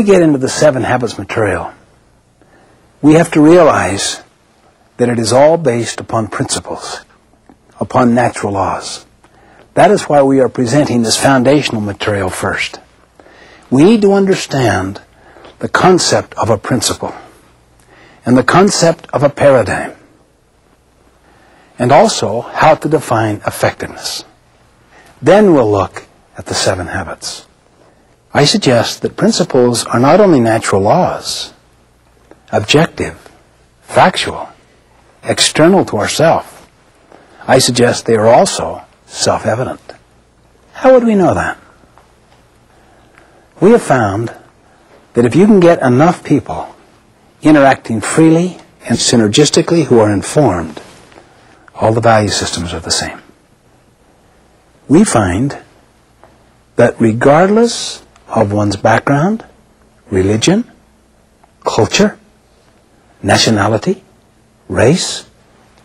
get into the 7 Habits material, we have to realize that it is all based upon principles, upon natural laws. That is why we are presenting this foundational material first. We need to understand the concept of a principle and the concept of a paradigm, and also how to define effectiveness. Then we'll look at the 7 habits. I suggest that principles are not only natural laws, objective, factual, external to ourselves. I suggest they are also self-evident. How would we know that? We have found that if you can get enough people interacting freely and synergistically who are informed, all the value systems are the same. We find that regardless of one's background, religion, culture, nationality, race,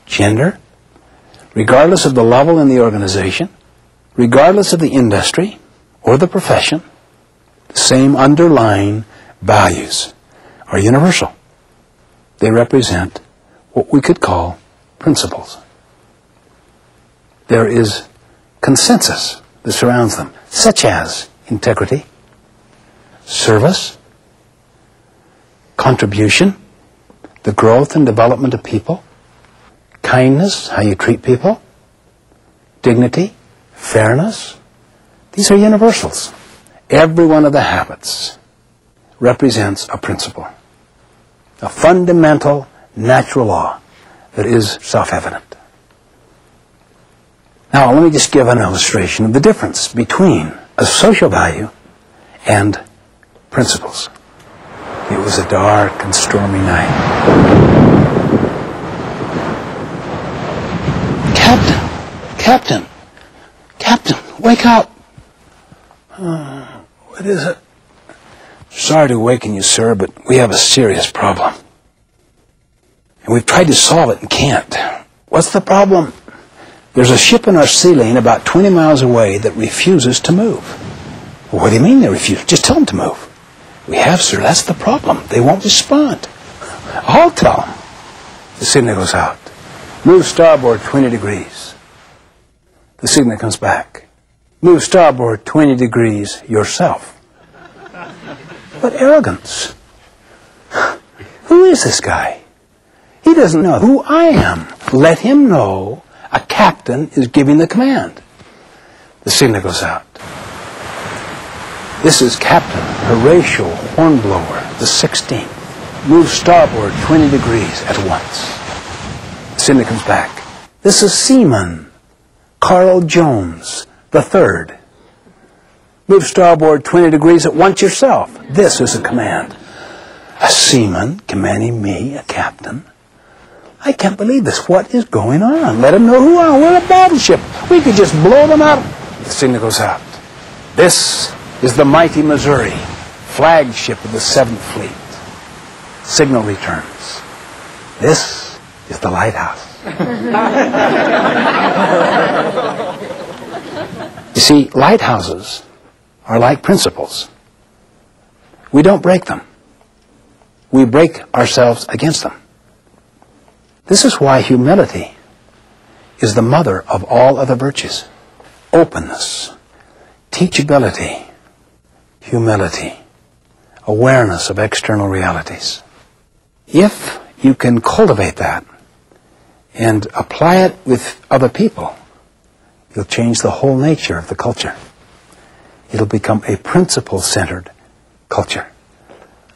gender, regardless of the level in the organization, regardless of the industry or the profession, the same underlying values are universal. They represent what we could call principles. There is consensus that surrounds them, such as integrity, service, contribution, the growth and development of people, kindness, how you treat people, dignity, fairness. These are universals. Every one of the habits represents a principle, a fundamental natural law that is self-evident. Now, let me just give an illustration of the difference between a social value and principles. It was a dark and stormy night. Captain, wake up. What is it? Sorry to awaken you, sir, but we have a serious problem. And we've tried to solve it and can't. What's the problem? There's a ship in our sea lane about 20 miles away that refuses to move. Well, what do you mean they refuse? Just tell them to move. We have, sir. That's the problem. They won't respond. I'll tell them. The signal goes out. Move starboard 20 degrees. The signal comes back. Move starboard 20 degrees yourself. What arrogance. Who is this guy? He doesn't know who I am. Let him know a captain is giving the command. The signal goes out. This is Captain Horatio Hornblower, the 16th. Move starboard 20 degrees at once. The signal comes back. This is Seaman Carl Jones, the 3rd. Move starboard 20 degrees at once yourself. This is a command. A seaman commanding me, a captain. I can't believe this. What is going on? Let them know who I am. We're a battleship. We could just blow them out. The signal goes out. This is the mighty Missouri, flagship of the 7th Fleet. Signal returns. This is the lighthouse. You see, lighthouses are like principles. We don't break them. We break ourselves against them. This is why humility is the mother of all other virtues. Openness, teachability, humility, awareness of external realities. If you can cultivate that and apply it with other people, you'll change the whole nature of the culture. It'll become a principle-centered culture,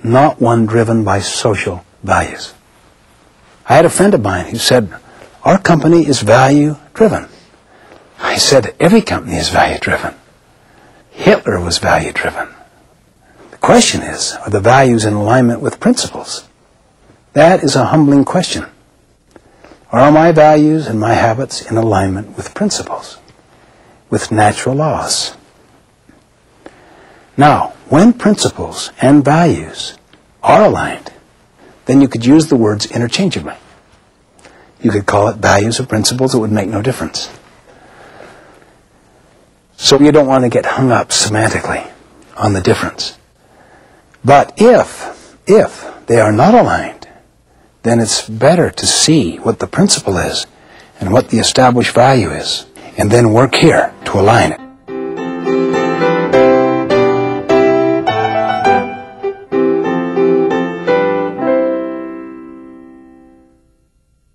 not one driven by social values. I had a friend of mine who said, our company is value-driven. I said, every company is value-driven. Hitler was value-driven. The question is, are the values in alignment with principles? That is a humbling question. Are my values and my habits in alignment with principles, with natural laws? Now, when principles and values are aligned, then you could use the words interchangeably. You could call it values or principles. It would make no difference. So you don't want to get hung up semantically on the difference. But if they are not aligned, then it's better to see what the principle is and what the established value is, and then work here to align it.